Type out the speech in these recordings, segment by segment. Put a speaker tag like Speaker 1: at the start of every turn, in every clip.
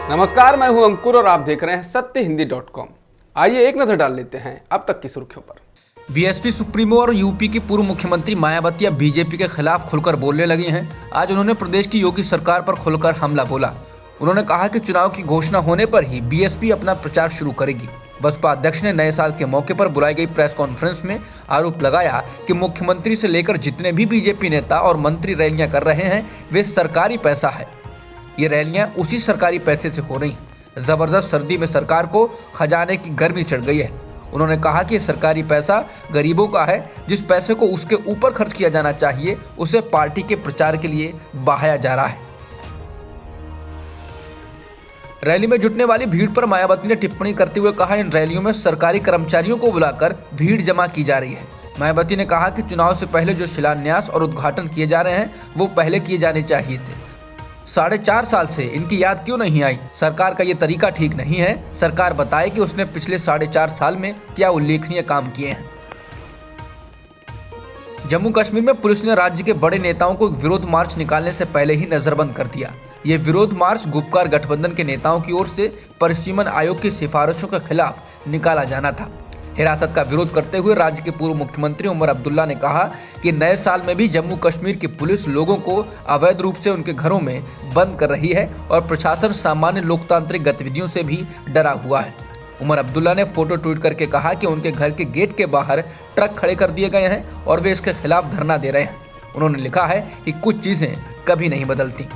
Speaker 1: नमस्कार, मैं हूं अंकुर और आप देख रहे हैं सत्यहिंदी.com। आइए एक नजर डाल लेते हैं अब तक की सुर्खियों पर।
Speaker 2: बीएसपी सुप्रीमो और यूपी की पूर्व मुख्यमंत्री मायावती अब बीजेपी के खिलाफ खुलकर बोलने लगी हैं। आज उन्होंने प्रदेश की योगी सरकार पर खुलकर हमला बोला। उन्होंने कहा कि चुनाव की घोषणा होने पर ही बीएसपी अपना प्रचार शुरू करेगी। बसपा अध्यक्ष ने नए साल के मौके पर बुलाई गई प्रेस कॉन्फ्रेंस में आरोप लगाया कि मुख्यमंत्री से लेकर जितने भी बीजेपी नेता और मंत्री रैलियां कर रहे हैं वे सरकारी पैसा है। ये रैलियां उसी सरकारी पैसे से हो रही हैं। जबरदस्त सर्दी में सरकार को खजाने की गर्मी चढ़ गई है। उन्होंने कहा कि सरकारी पैसा गरीबों का है। जिस पैसे को उसके ऊपर खर्च किया जाना चाहिए उसे पार्टी के प्रचार के लिए बहाया जा रहा है। रैली में जुटने वाली भीड़ पर मायावती ने टिप्पणी करते हुए कहा, इन रैलियों में सरकारी कर्मचारियों को बुलाकर भीड़ जमा की जा रही है। मायावती ने कहा कि चुनाव से पहले जो शिलान्यास और उद्घाटन किए जा रहे हैं वो पहले किए जाने चाहिए थे। 4.5 साल से इनकी याद क्यों नहीं आई? सरकार का ये तरीका ठीक नहीं है। सरकार बताए कि उसने पिछले 4.5 साल में क्या उल्लेखनीय काम किए हैं। जम्मू कश्मीर में पुलिस ने राज्य के बड़े नेताओं को विरोध मार्च निकालने से पहले ही नजरबंद कर दिया। ये विरोध मार्च गुपकार गठबंधन के नेताओं की ओर से परिसीमन आयोग की सिफारिशों के खिलाफ निकाला जाना था। हिरासत का विरोध करते हुए राज्य के पूर्व मुख्यमंत्री उमर अब्दुल्ला ने कहा कि नए साल में भी जम्मू कश्मीर की पुलिस लोगों को अवैध रूप से उनके घरों में बंद कर रही है और प्रशासन सामान्य लोकतांत्रिक गतिविधियों से भी डरा हुआ है। उमर अब्दुल्ला ने फोटो ट्वीट करके कहा कि उनके घर के गेट के बाहर ट्रक खड़े कर दिए गए हैं और वे इसके खिलाफ धरना दे रहे हैं। उन्होंने लिखा है कि कुछ चीजें कभी नहीं बदलती।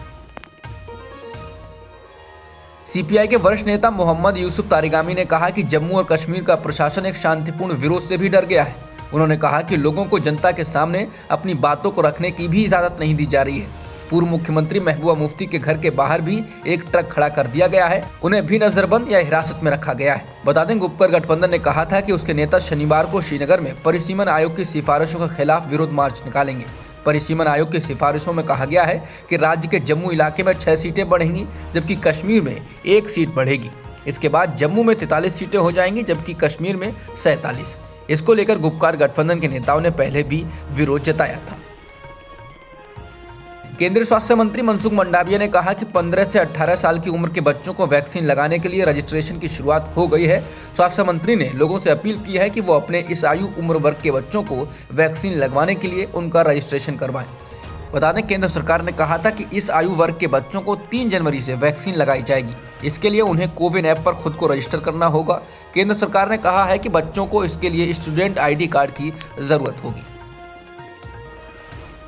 Speaker 2: सीपीआई के वरिष्ठ नेता मोहम्मद यूसुफ तारिगामी ने कहा कि जम्मू और कश्मीर का प्रशासन एक शांतिपूर्ण विरोध से भी डर गया है। उन्होंने कहा कि लोगों को जनता के सामने अपनी बातों को रखने की भी इजाजत नहीं दी जा रही है। पूर्व मुख्यमंत्री महबूबा मुफ्ती के घर के बाहर भी एक ट्रक खड़ा कर दिया गया है। उन्हें भी नजरबंद या हिरासत में रखा गया है। बता दें, गुपकर गठबंधन ने कहा था कि उसके नेता शनिवार को श्रीनगर में परिसीमन आयोग की सिफारिशों के खिलाफ विरोध मार्च निकालेंगे। परिसीमन आयोग की सिफारिशों में कहा गया है कि राज्य के जम्मू इलाके में 6 सीटें बढ़ेंगी जबकि कश्मीर में 1 सीट बढ़ेगी। इसके बाद जम्मू में 43 सीटें हो जाएंगी जबकि कश्मीर में 47। इसको लेकर गुपकार गठबंधन के नेताओं ने पहले भी विरोध जताया था। केंद्रीय स्वास्थ्य मंत्री मनसुख मंडाविया ने कहा कि 15 से 18 साल की उम्र के बच्चों को वैक्सीन लगाने के लिए रजिस्ट्रेशन की शुरुआत हो गई है। स्वास्थ्य मंत्री ने लोगों से अपील की है कि वो अपने इस आयु उम्र वर्ग के बच्चों को वैक्सीन लगवाने के लिए उनका रजिस्ट्रेशन करवाएं। बता दें, केंद्र सरकार ने कहा था कि इस आयु वर्ग के बच्चों को 3 जनवरी से वैक्सीन लगाई जाएगी। इसके लिए उन्हें कोविन ऐप पर खुद को रजिस्टर करना होगा। केंद्र सरकार ने कहा है कि बच्चों को इसके लिए स्टूडेंट ID कार्ड की जरूरत होगी।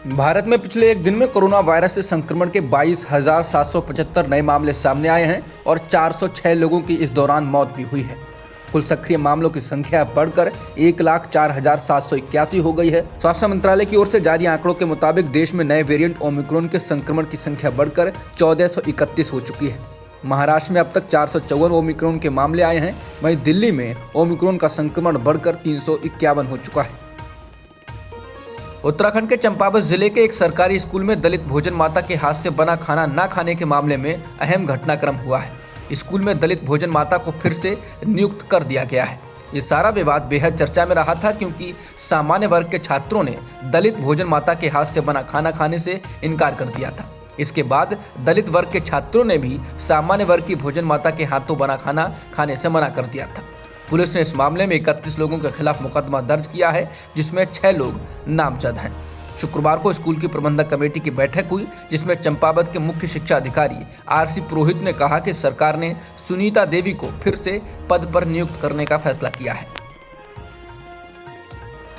Speaker 2: भारत में पिछले एक दिन में कोरोना वायरस से संक्रमण के 22,775 नए मामले सामने आए हैं और 406 लोगों की इस दौरान मौत भी हुई है। कुल सक्रिय मामलों की संख्या बढ़कर 1,04,781 हो गई है। स्वास्थ्य मंत्रालय की ओर से जारी आंकड़ों के मुताबिक देश में नए वेरिएंट ओमिक्रॉन के संक्रमण की संख्या बढ़कर 1431 हो चुकी है। महाराष्ट्र में अब तक 454 ओमिक्रॉन के मामले आए हैं। वहीं दिल्ली में ओमिक्रॉन का संक्रमण बढ़कर 351 हो चुका है। उत्तराखंड के चंपावत जिले के एक सरकारी स्कूल में दलित भोजन माता के हाथ से बना खाना न खाने के मामले में अहम घटनाक्रम हुआ है। स्कूल में दलित भोजन माता को फिर से नियुक्त कर दिया गया है। ये सारा विवाद बेहद चर्चा में रहा था क्योंकि सामान्य वर्ग के छात्रों ने दलित भोजन माता के हाथ से बना खाना खाने से इनकार कर दिया था। इसके बाद दलित वर्ग के छात्रों ने भी सामान्य वर्ग की भोजन माता के हाथों बना खाना खाने से मना कर दिया था। पुलिस ने इस मामले में 31 लोगों के खिलाफ मुकदमा दर्ज किया है जिसमें 6 लोग नामजद हैं। शुक्रवार को स्कूल की प्रबंधक कमेटी की बैठक हुई जिसमें चंपावत के मुख्य शिक्षा अधिकारी RC पुरोहित ने कहा कि सरकार ने सुनीता देवी को फिर से पद पर नियुक्त करने का फैसला किया है।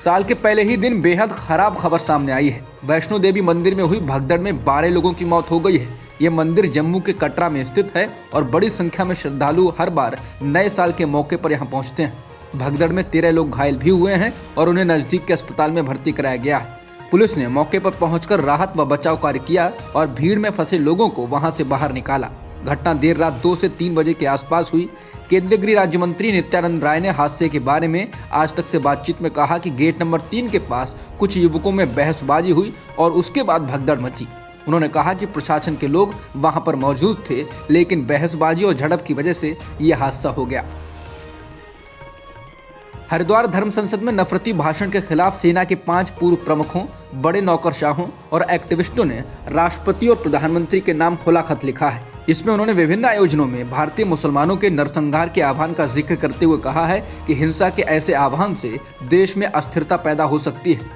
Speaker 2: साल के पहले ही दिन बेहद खराब खबर सामने आई है। वैष्णो देवी मंदिर में हुई भगदड़ में 12 लोगों की मौत हो गई है। ये मंदिर जम्मू के कटरा में स्थित है और बड़ी संख्या में श्रद्धालु हर बार नए साल के मौके पर यहाँ पहुँचते हैं। भगदड़ में 13 लोग घायल भी हुए हैं और उन्हें नजदीक के अस्पताल में भर्ती कराया गया है। पुलिस ने मौके पर पहुंचकर राहत व बचाव कार्य किया और भीड़ में फंसे लोगों को वहां से बाहर निकाला। घटना देर रात 2 से 3 बजे के आसपास हुई। केंद्रीय गृह राज्य मंत्री नित्यानंद राय ने हादसे के बारे में आज तक से बातचीत में कहा कि गेट नंबर 3 के पास कुछ युवकों में बहसबाजी हुई और उसके बाद भगदड़ मची। उन्होंने कहा कि प्रशासन के लोग वहां पर मौजूद थे लेकिन बहसबाजी और झड़प की वजह से यह हादसा हो गया। हरिद्वार धर्म संसद में नफरती भाषण के खिलाफ सेना के 5 पूर्व प्रमुखों, बड़े नौकरशाहों और एक्टिविस्टों ने राष्ट्रपति और प्रधानमंत्री के नाम खुला खत लिखा है। इसमें उन्होंने विभिन्न आयोजनों में भारतीय मुसलमानों के नरसंहार के आह्वान का जिक्र करते हुए कहा है कि हिंसा के ऐसे आह्वान से देश में अस्थिरता पैदा हो सकती है।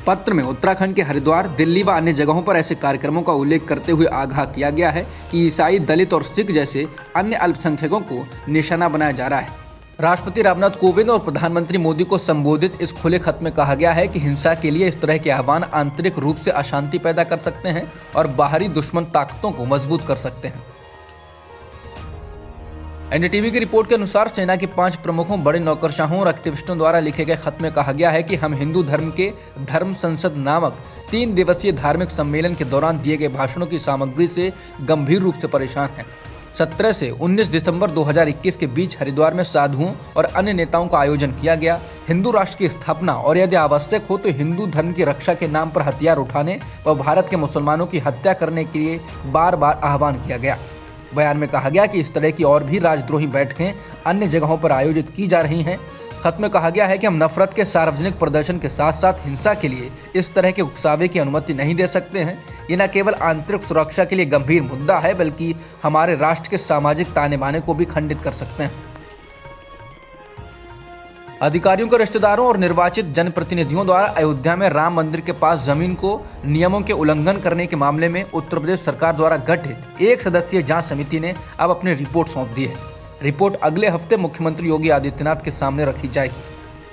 Speaker 2: पत्र में उत्तराखंड के हरिद्वार, दिल्ली व अन्य जगहों पर ऐसे कार्यक्रमों का उल्लेख करते हुए आगाह किया गया है कि ईसाई, दलित और सिख जैसे अन्य अल्पसंख्यकों को निशाना बनाया जा रहा है। राष्ट्रपति रामनाथ कोविंद और प्रधानमंत्री मोदी को संबोधित इस खुले खत में कहा गया है कि हिंसा के लिए इस तरह के आह्वान आंतरिक रूप से अशांति पैदा कर सकते हैं और बाहरी दुश्मन ताकतों को मजबूत कर सकते हैं। एनडीटीवी की रिपोर्ट के अनुसार सेना के 5 प्रमुखों, बड़े नौकरशाहों और एक्टिविस्टों द्वारा लिखे गए खत में कहा गया है कि हम हिंदू धर्म के धर्म संसद नामक 3 दिवसीय धार्मिक सम्मेलन के दौरान दिए गए भाषणों की सामग्री से गंभीर रूप से परेशान हैं। 17 से 19 दिसंबर 2021 के बीच हरिद्वार में साधुओं और अन्य नेताओं का आयोजन किया गया। हिंदू राष्ट्र की स्थापना और यदि आवश्यक हो तो हिंदू धर्म की रक्षा के नाम पर हथियार उठाने व भारत के मुसलमानों की हत्या करने के लिए बार बार आह्वान किया गया। बयान में कहा गया कि इस तरह की और भी राजद्रोही बैठकें अन्य जगहों पर आयोजित की जा रही हैं। खत में कहा गया है कि हम नफरत के सार्वजनिक प्रदर्शन के साथ साथ हिंसा के लिए इस तरह के उकसावे की अनुमति नहीं दे सकते हैं। ये न केवल आंतरिक सुरक्षा के लिए गंभीर मुद्दा है बल्कि हमारे राष्ट्र के सामाजिक ताने बाने को भी खंडित कर सकते हैं। अधिकारियों के रिश्तेदारों और निर्वाचित जनप्रतिनिधियों द्वारा अयोध्या में राम मंदिर के पास जमीन को नियमों के उल्लंघन करने के मामले में उत्तर प्रदेश सरकार द्वारा गठित 1 सदस्यीय जांच समिति ने अब अपनी रिपोर्ट सौंप दी है। रिपोर्ट अगले हफ्ते मुख्यमंत्री योगी आदित्यनाथ के सामने रखी जाएगी।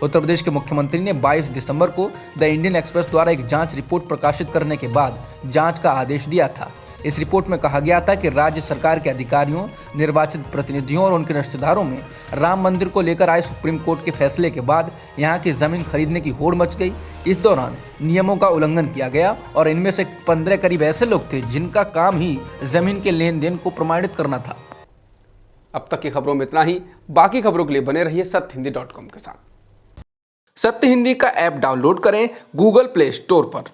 Speaker 2: उत्तर प्रदेश के मुख्यमंत्री ने 22 दिसंबर को द इंडियन एक्सप्रेस द्वारा एक जांच रिपोर्ट प्रकाशित करने के बाद जांच का आदेश दिया था। इस रिपोर्ट में कहा गया था कि राज्य सरकार के अधिकारियों, निर्वाचित प्रतिनिधियों और उनके रिश्तेदारों में राम मंदिर को लेकर आए सुप्रीम कोर्ट के फैसले के बाद यहाँ की जमीन खरीदने की होड़ मच गई। इस दौरान नियमों का उल्लंघन किया गया और इनमें से 15 करीब ऐसे लोग थे जिनका काम ही जमीन के लेन देन को प्रमाणित करना था।
Speaker 1: अब तक की खबरों में इतना ही। बाकी खबरों के लिए बने रहिए सत्यहिंदी.com के साथ।
Speaker 2: सत्य हिंदी का ऐप डाउनलोड करें गूगल प्ले स्टोर पर।